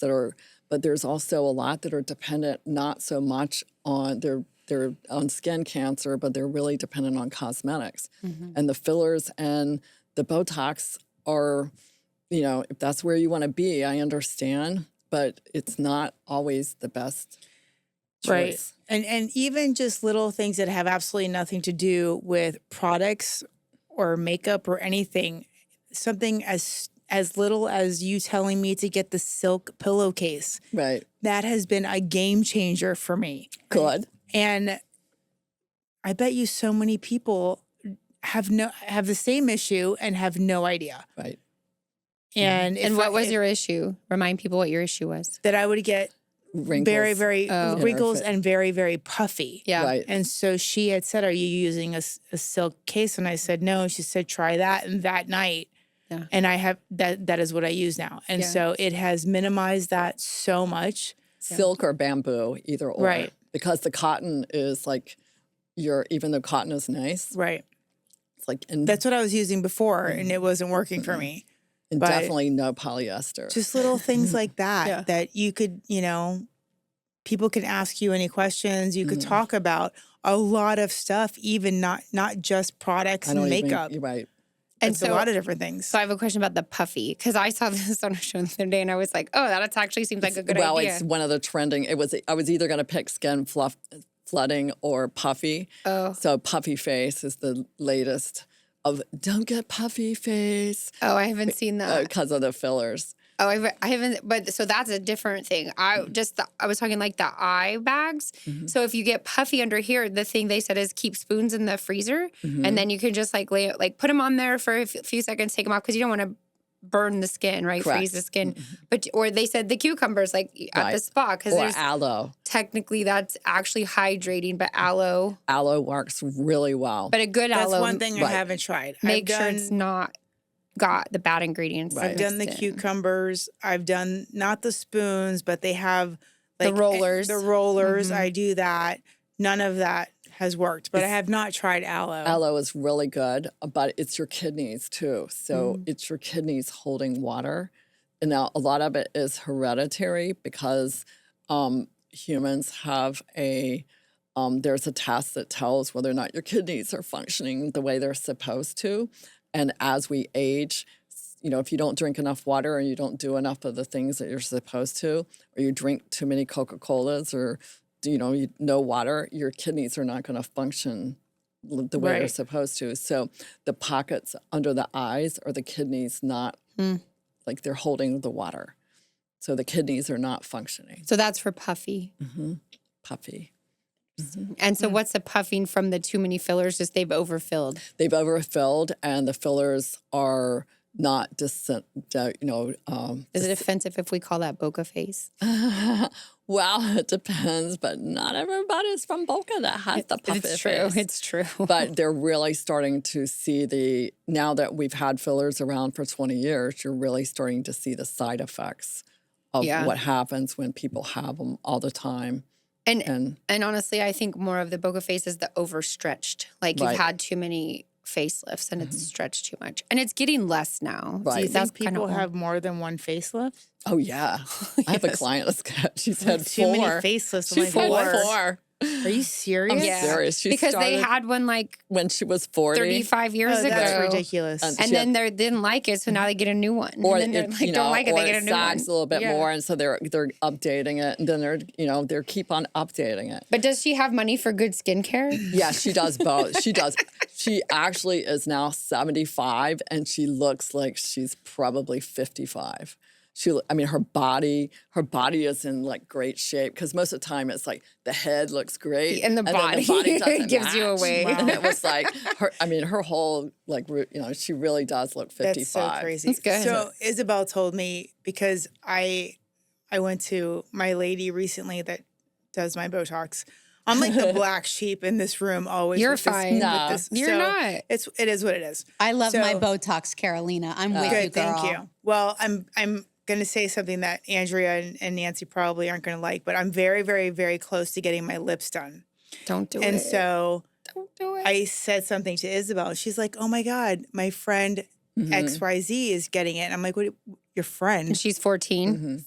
but there's also a lot that are dependent not so much on, they're on skin cancer, but they're really dependent on cosmetics. Mm-hmm. And the fillers and the Botox are, you know, if that's where you want to be, I understand, but it's not always the best choice. Right. And even just little things that have absolutely nothing to do with products or makeup or anything. Something as little as you telling me to get the silk pillowcase. Right. That has been a game changer for me. Good. And I bet you so many people have the same issue and have no idea. Right. And what was your issue? Remind people what your issue was. that I would get Wrinkles. very, very wrinkles Fit. and very, very puffy. Yeah. Right. And so she had said, "Are you using a silk case?" And I said, "No." She said, "Try that." And that night, Yeah. and I have that is what I use now. And so it has minimized that so much. Silk or bamboo, either or. Right. Because the cotton is like even though cotton is nice, Right. it's like That's what I was using before, and it wasn't working for me. and but- definitely no polyester. Just little things like that that you could, people can ask you any questions. You could talk about a lot of stuff, even not just products and makeup. You're right. And It's a lot of different things. So I have a question about the puffy, because I saw this on a show the other day, and I was like, "Oh, that actually seems like a good idea." Well, it's one of the trending. I was either going to pick skin flooding or puffy. Oh. So puffy face is the latest of don't get puffy face Oh, I haven't seen that. because of the fillers. Oh, I haven't, but so that's a different thing. I was talking like the eye bags. So if you get puffy under here, the thing they said is keep spoons in the freezer, and then you can just like put them on there for a few seconds, take them off because you don't want to burn the skin, right? Correct. Freeze the skin. Or they said the cucumbers like at the spa because Or there's aloe. technically that's actually hydrating, but aloe. Aloe works really well. But a good That's aloe. one thing I haven't tried. Make sure it's not got the bad ingredients. I've done the mixed in. cucumbers. I've done not the spoons, but they have like rollers. The rollers. I do that. None of that has worked, but I have not tried aloe. Aloe is really good, but it's your kidneys too. So it's your kidneys holding water. And now a lot of it is hereditary because humans have there's a test that tells whether or not your kidneys are functioning the way they're supposed to. And as we age, if you don't drink enough water and you don't do enough of the things that you're supposed to, or you drink too many Coca-Colas or no water, your kidneys are not going to function the way they're supposed to. So the pockets under the eyes are the kidneys not like they're holding the water. So the kidneys are not functioning. So that's for puffy. Puffy. And so what's the puffing from the too many fillers? Just they've overfilled. They've overfilled and the fillers are not Is it offensive if we call that Boca face? Well, it depends, but not everybody's from Boca that has the puffy It's true. face. It's true. But they're really starting to see now that we've had fillers around for 20 years, you're really starting to see the side effects of what happens when people have them all the time. And honestly, I think more of the Boca face is the overstretched. Like you've had too many facelifts and it's stretched too much. And it's getting less now. Right. Do you think people have more than one facelift? Oh, yeah. I have a client she said Too 4. many facelifts. She I'm said like, 4. Are you serious? I'm serious. She because they started had one like when she was 40. 35 years ago. That's ridiculous. And then they didn't like it, so now they get a new one. Or and then they're like, don't like it, they get a new one. sags a little bit more, and so they're updating it, and then they're keep on updating it. But does she have money for good skincare? Yeah, she does both. She does. She actually is now 75, and she looks like she's probably 55. Her body is in like great shape because most of the time it's like the head looks great And the body doesn't gives you match. away. And it was like her whole she really does look 55. That's so crazy. That's good. So Isabel told me because I went to my lady recently that does my Botox. I'm like the black sheep in this room always. You're with this- fine. with No, this. you're not. It is what it is. I love my So- Botox, Carolina. I'm with Good, you, girl. thank you. Well, I'm going to say something that Andrea and Nancy probably aren't going to like, but I'm very, very, very close to getting my lips done. Don't do it. And so Don't do it. I said something to Isabel. She's like, "Oh my God, my friend XYZ is getting it." And I'm like, "What? Your friend?" And she's 14.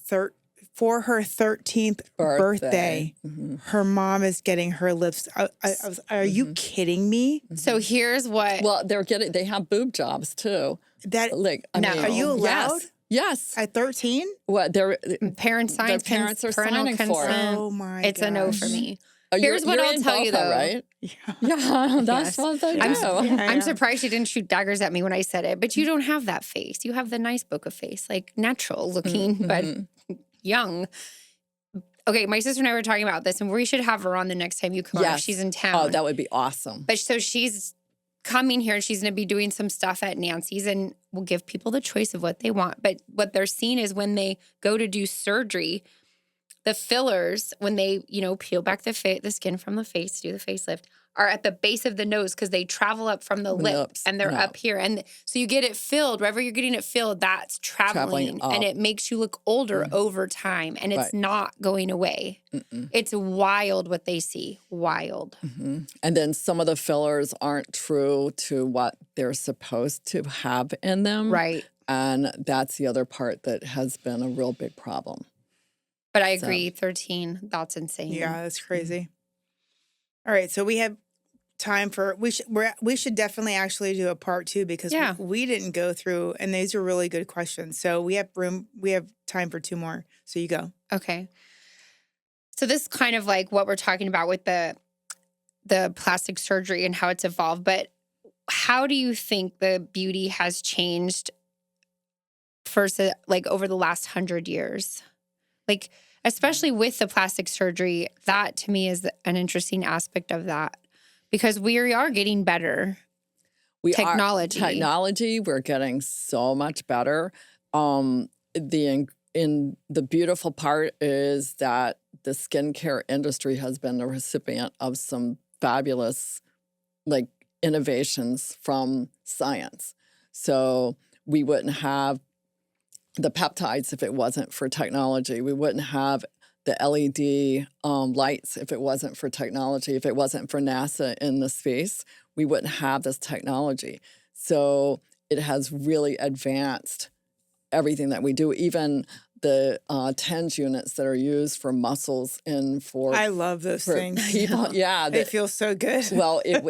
For her 13th birthday, her mom is getting her lips. Are you kidding me? So here's what. Well, they have boob jobs too. That Like, No. are you allowed? Yes. Yes. At 13? What their Parents sign, parents are parental signing for it. consent. Oh my It's a no for gosh. me. Oh, Here's what you're I'll in tell you, Boca, though. right? Yeah. Yeah, that's Yes. what they I'm, do. I'm surprised she didn't shoot daggers at me when I said it, but you don't have that face. You have the nice Boca face, like natural looking, but young. Okay, my sister and I were talking about this, and we should have her on the next time you come on if she's in town. Oh, that would be awesome. But so she's coming here, and she's going to be doing some stuff at Nancy's, and we'll give people the choice of what they want. But what they're seeing is when they go to do surgery, the fillers, when they, peel back the skin from the face, do the facelift, are at the base of the nose because they travel up from the lips and they're up here. And so you get it filled, wherever you're getting it filled, that's traveling and it makes you look older over time. And it's not going away. It's wild what they see. Wild. And then some of the fillers aren't true to what they're supposed to have in them. Right. And that's the other part that has been a real big problem. But I agree, 13, that's insane. Yeah, that's crazy. All right, so we have time for we should definitely actually do a part 2 because we didn't go through, and these are really good questions. So we have time for 2 more. So you go. Okay. So this is kind of like what we're talking about with the plastic surgery and how it's evolved. But how do you think the beauty has changed over the last 100 years? Like, especially with the plastic surgery, that to me is an interesting aspect of that because we are getting better. Technology, we're getting so much better. The beautiful part is that the skincare industry has been the recipient of some fabulous innovations from science. So we wouldn't have the peptides if it wasn't for technology. We wouldn't have the LED lights if it wasn't for technology. If it wasn't for NASA in the space, we wouldn't have this technology. So it has really advanced everything that we do, even the TENS units that are used for muscles and for I love those things. People, they feel so good. Well, it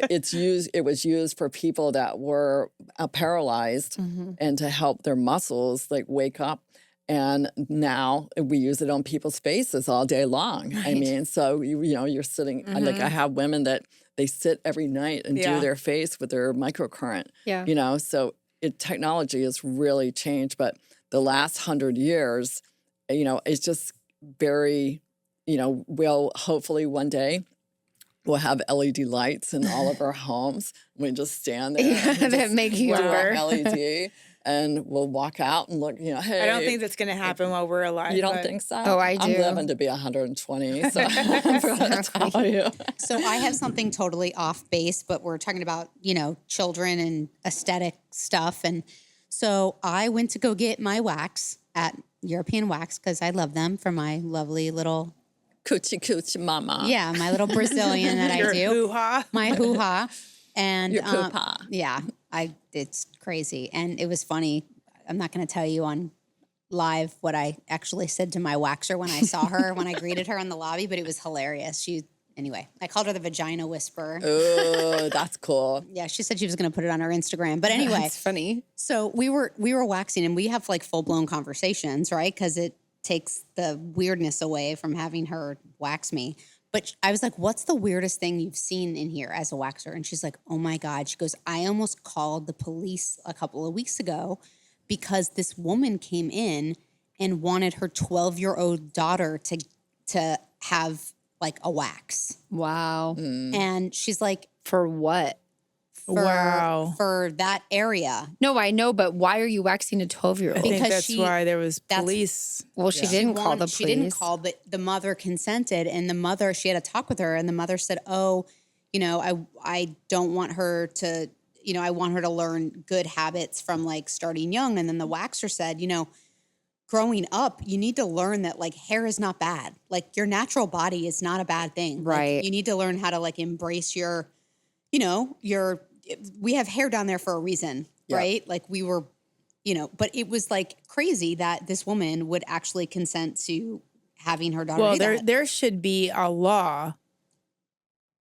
was used for people that were paralyzed and to help their muscles wake up. And now we use it on people's faces all day long. Right. I mean, so you're sitting I have women that they sit every night and do their face with their microcurrent. Yeah. So technology has really changed, but the last 100 years, it's just very, we'll hopefully one day we'll have LED lights in all of our homes. We just stand there that make you younger. LED, and we'll walk out and look. Hey, I don't think that's going to happen while we're alive. You don't think so? Oh, I do. I'm living to be 120, so I'm going to tell you. So I have something totally off base, but we're talking about children and aesthetic stuff, and so I went to go get my wax at European Wax because I love them for my lovely little coochie mama. Yeah, my little Brazilian that I do. Hoo-ha. My hoo-ha. And your poo-ha. Yeah, it's crazy. And it was funny. I'm not going to tell you on live what I actually said to my waxer when I saw her, when I greeted her in the lobby, but it was hilarious. Anyway, I called her the vagina whisperer. Oh, that's cool. Yeah, she said she was going to put it on her Instagram. But anyway. That's funny. So we were waxing, and we have full-blown conversations, right? Because it takes the weirdness away from having her wax me. But I was like, what's the weirdest thing you've seen in here as a waxer? And she's like, oh my God. She goes, I almost called the police a couple of weeks ago because this woman came in and wanted her 12-year-old daughter to have a wax. Wow. And she's like, for what? For that area. No, I know, but why are you waxing a 12-year-old? I think that's why there was police. Well, she didn't call the police. She didn't call, but the mother consented, and the mother, she had a talk with her, and the mother said, oh, I don't want her to, I want her to learn good habits from starting young. And then the waxer said, growing up, you need to learn that hair is not bad. Your natural body is not a bad thing. Right. You need to learn how to embrace your, we have hair down there for a reason, right? We were, but it was crazy that this woman would actually consent to having her daughter do that. There should be a law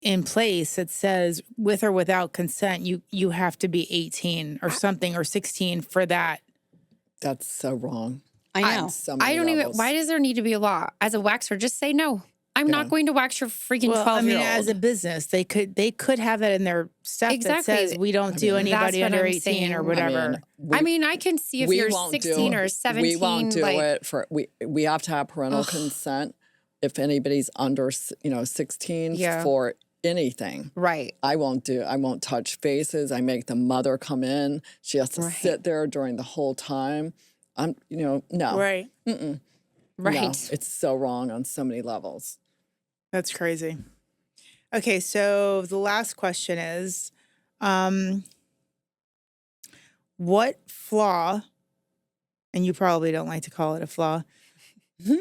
in place that says with or without consent, you have to be 18 or something or 16 for that. That's so wrong. I know. So many I don't even. levels. Why does there need to be a law? As a waxer, just say no. I'm not going to wax your freaking 12-year-old. I mean, as a business, they could have that in their stuff that says we don't do anybody that's what under I'm 18 saying. or whatever. I mean, I can see if you're 16 or 17. We won't do like, it for we have to have parental consent if anybody's under 16 for anything. Right. I won't touch faces. I make the mother come in. She has to sit there during the whole time. No. Right. Mm-mm. Right. No, it's so wrong on so many levels. That's crazy. Okay, so the last question is, what flaw, and you probably don't like to call it a flaw,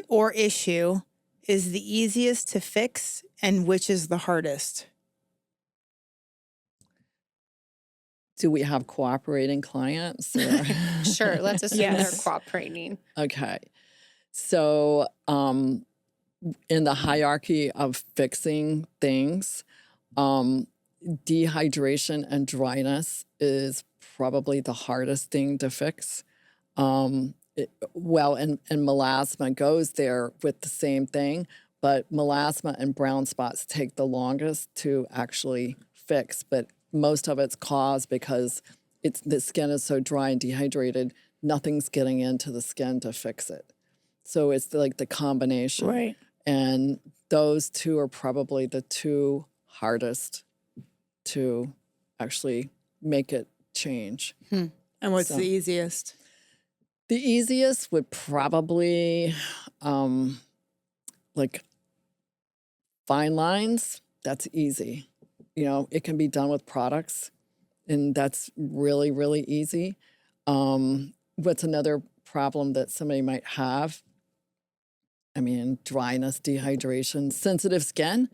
or issue is the easiest to fix and which is the hardest? Do we have cooperating clients? Or? Sure, let's assume Yes. they're cooperating. Okay. So in the hierarchy of fixing things, dehydration and dryness is probably the hardest thing to fix. And melasma goes there with the same thing, but melasma and brown spots take the longest to actually fix. But most of it's caused because the skin is so dry and dehydrated, nothing's getting into the skin to fix it. So it's like the combination. Right. And those two are probably the two hardest to actually make it change. And what's the easiest? The easiest would probably like fine lines. That's easy. It can be done with products, and that's really, really easy. What's another problem that somebody might have? I mean, dryness, dehydration, sensitive skin.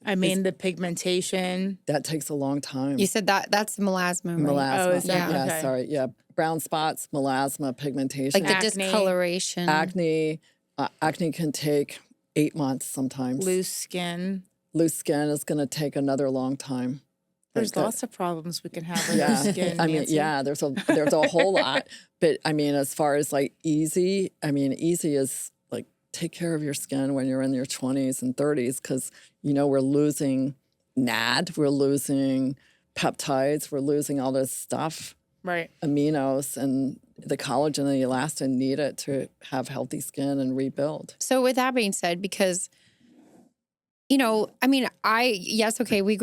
I mean, the pigmentation. That takes a long time. You said that's melasma, right? Melasma. Oh, is that- yeah, okay. sorry. Yeah, brown spots, melasma, pigmentation. Like the Acne. discoloration. Acne can take 8 months sometimes. Loose skin. Loose skin is going to take another long time. There's lots of problems we can have with Yeah, loose skin. I mean, Nancy. yeah, there's a whole lot. But I mean, as far as like easy is like take care of your skin when you're in your 20s and 30s because we're losing NAD, we're losing peptides, we're losing all this stuff, Right. aminos, and the collagen and the elastin need it to have healthy skin and rebuild. So with that being said, because we grew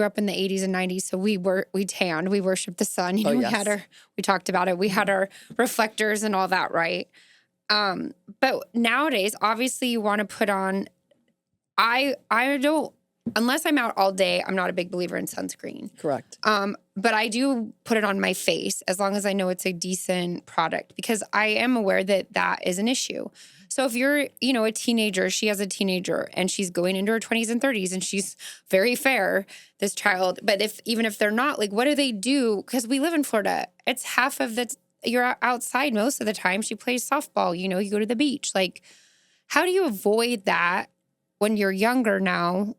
up in the 80s and 90s, so we tanned, we worshiped the sun. Yes. We talked about it. We had our reflectors and all that, right? But nowadays, obviously, you want to put on. I don't, unless I'm out all day, I'm not a big believer in sunscreen. Correct. But I do put it on my face as long as I know it's a decent product because I am aware that is an issue. So if you're, a teenager, she has a teenager and she's going into her 20s and 30s and she's very fair, this child. But even if they're not, like, what do they do? Because we live in Florida. It's half of you're outside most of the time. She plays softball, you go to the beach. Like, how do you avoid that when you're younger now?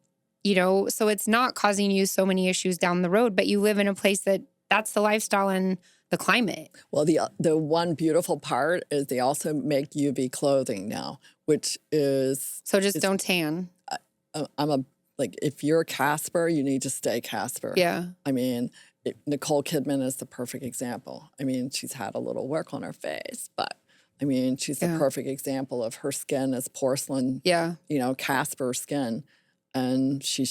So it's not causing you so many issues down the road, but you live in a place that's the lifestyle and the climate. Well, the one beautiful part is they also make UV clothing now, which is So just don't tan. if you're Casper, you need to stay Casper. Yeah. I mean, Nicole Kidman is the perfect example. I mean, she's had a little work on her face, but I mean, she's the perfect example of her skin as porcelain. Yeah. Casper skin. And she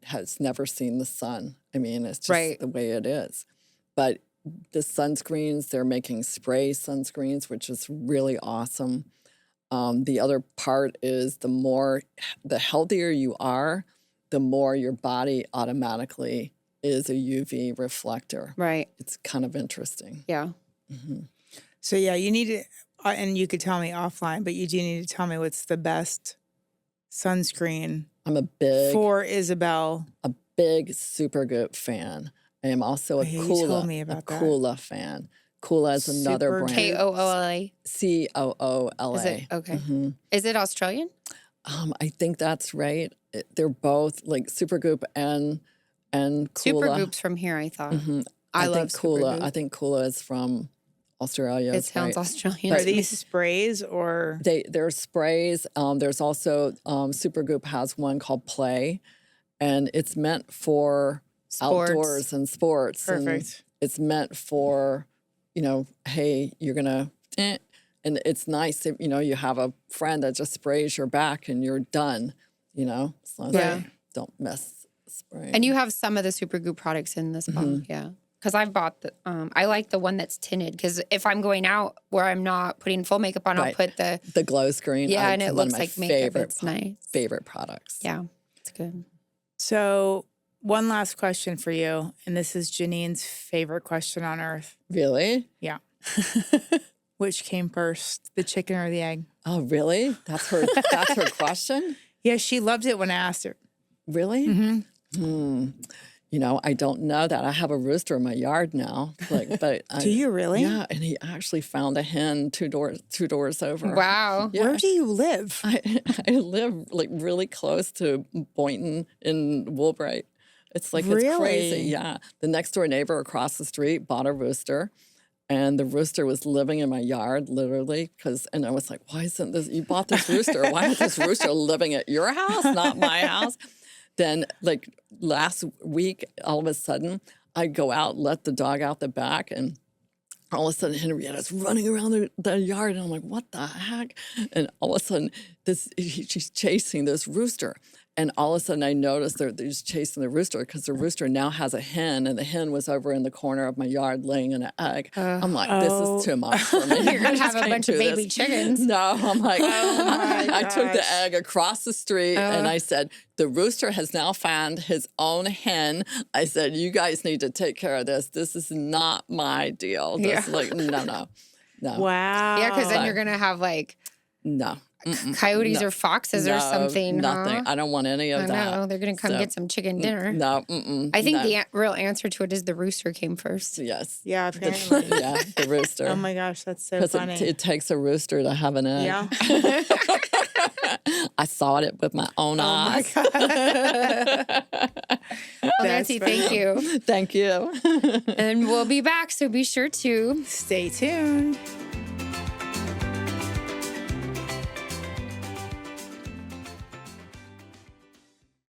has never seen the sun. I mean, it's just the way it is. But the sunscreens, they're making spray sunscreens, which is really awesome. The other part is the healthier you are, the more your body automatically is a UV reflector. Right. It's kind of interesting. Yeah. Mm-hmm. So yeah, you need to, and you could tell me offline, but you do need to tell me what's the best sunscreen. I'm for Isabel. a big Supergoop fan. I am also a You Kula, told me about that. Kula fan. Kula is another Super brand. Koola. Coola. Is it okay? Mhm. Is it Australian? I think that's right. They're both like Supergoop and Kula. Supergoop's from here, I thought. Mhm. I love think Kula. Supergoop. I think Kula is from Australia. It is sounds right. Australian. Are to me. these sprays or? They're sprays. There's also Supergoop has one called Play, and it's meant for Sports. outdoors and sports. And Perfect. it's meant for, hey, you're gonna, and it's nice if you have a friend that just sprays your back and you're done. As long as Yeah. they don't mess spraying. And you have some of the Supergoop products in this bottle, yeah. Because I've bought the, I like the one that's tinted. Because if I'm going out where I'm not putting full makeup on, I'll Right. put the glow screen. yeah, and it's it one of looks my like makeup. favorite It's nice. favorite products. Yeah, it's good. So one last question for you, and this is Janine's favorite question on earth. Really? Yeah. Which came first, the chicken or the egg? Oh, really? That's her question? Yeah, she loved it when I asked her. Really? Mm-hmm. I don't know that. I have a rooster in my yard now. Do you really? Yeah, and he actually found a hen two doors over. Wow. Yeah. Where do you live? I live really close to Boynton in Woolbright. It's it's Really? crazy. Yeah. The next door neighbor across the street bought a rooster. And the rooster was living in my yard, literally, and I was like, why isn't this, you bought this rooster, why is this rooster living at your house, not my house? Then, last week, all of a sudden, I go out, let the dog out the back, and all of a sudden, Henrietta's running around the yard, and I'm like, what the heck? And all of a sudden, she's chasing this rooster. And all of a sudden, I noticed they're just chasing the rooster because the rooster now has a hen, and the hen was over in the corner of my yard laying an egg. I'm like, this is too much for me. You're going to have a bunch of baby chickens. No, I'm like, I took the gosh. egg across the street, and I said, the rooster has now found his own hen. I said, you guys need to take care of this. This is not my deal. This, no. Wow. Yeah, because then you're going to have No. coyotes or foxes or something. Nothing. Huh? I don't want any of I that. know. They're going to come get some chicken dinner. No. I think no. the real answer to it is the rooster came first. Yes. Yeah, apparently. Yeah, the rooster. Oh my gosh, that's so Because funny. it takes a rooster to have an egg. Yeah. I saw it with my own eyes. Well, That's Nancy, thank funny. you. Thank you. And we'll be back, so be sure to Stay tuned.